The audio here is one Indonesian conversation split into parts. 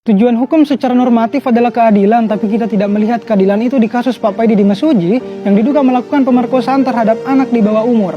Tujuan hukum secara normatif adalah keadilan, tapi kita tidak melihat keadilan itu di kasus Pak Paidi Dimesuji yang diduga melakukan pemerkosaan terhadap anak di bawah umur.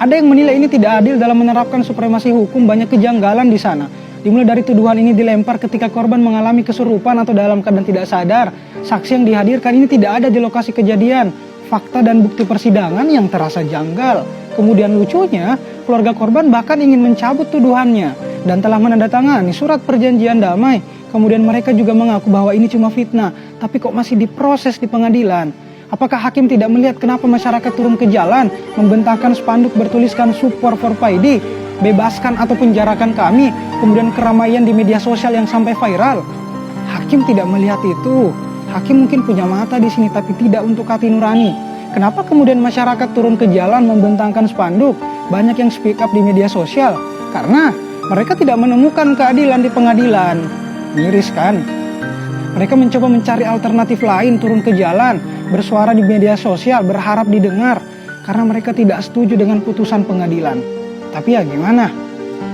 Ada yang menilai ini tidak adil dalam menerapkan supremasi hukum, banyak kejanggalan di sana. Dimulai dari tuduhan ini dilempar ketika korban mengalami kesurupan atau dalam keadaan tidak sadar. Saksi yang dihadirkan ini tidak ada di lokasi kejadian. Fakta dan bukti persidangan yang terasa janggal. Kemudian lucunya, keluarga korban bahkan ingin mencabut tuduhannya dan telah menandatangani surat perjanjian damai. Kemudian mereka juga mengaku bahwa ini cuma fitnah, tapi kok masih diproses di pengadilan. Apakah hakim tidak melihat kenapa masyarakat turun ke jalan, membentangkan spanduk bertuliskan support for Paidi, bebaskan atau penjarakan kami, kemudian keramaian di media sosial yang sampai viral? Hakim tidak melihat itu. Hakim mungkin punya mata di sini, tapi tidak untuk hati nurani. Kenapa kemudian masyarakat turun ke jalan membentangkan spanduk? Banyak yang speak up di media sosial. Karena mereka tidak menemukan keadilan di pengadilan. Miris kan? Mereka mencoba mencari alternatif lain, turun ke jalan, bersuara di media sosial, berharap didengar. Karena mereka tidak setuju dengan putusan pengadilan. Tapi ya gimana?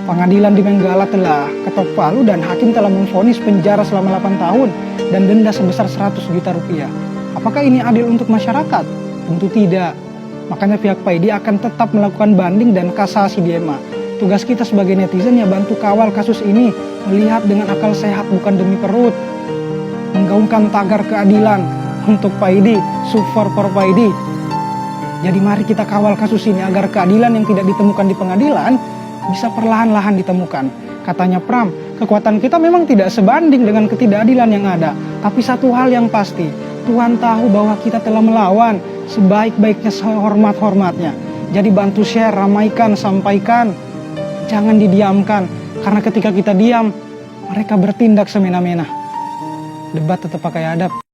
Pengadilan di Menggala telah ketok palu dan hakim telah memvonis penjara selama 8 tahun dan denda sebesar 100 juta rupiah. Apakah ini adil untuk masyarakat? Tentu tidak. Makanya pihak Paidi akan tetap melakukan banding dan kasasi di MA. Tugas kita sebagai netizen ya bantu kawal kasus ini, melihat dengan akal sehat bukan demi perut. Menggaungkan tagar keadilan untuk Paidi, support for Paidi. Jadi mari kita kawal kasus ini agar keadilan yang tidak ditemukan di pengadilan bisa perlahan-lahan ditemukan. Katanya Pram, kekuatan kita memang tidak sebanding dengan ketidakadilan yang ada. Tapi satu hal yang pasti, Tuhan tahu bahwa kita telah melawan sebaik-baiknya, sehormat-hormatnya. Jadi bantu share, ramaikan, sampaikan. Jangan didiamkan, karena ketika kita diam, mereka bertindak semena-mena. Debat tetap pakai adab.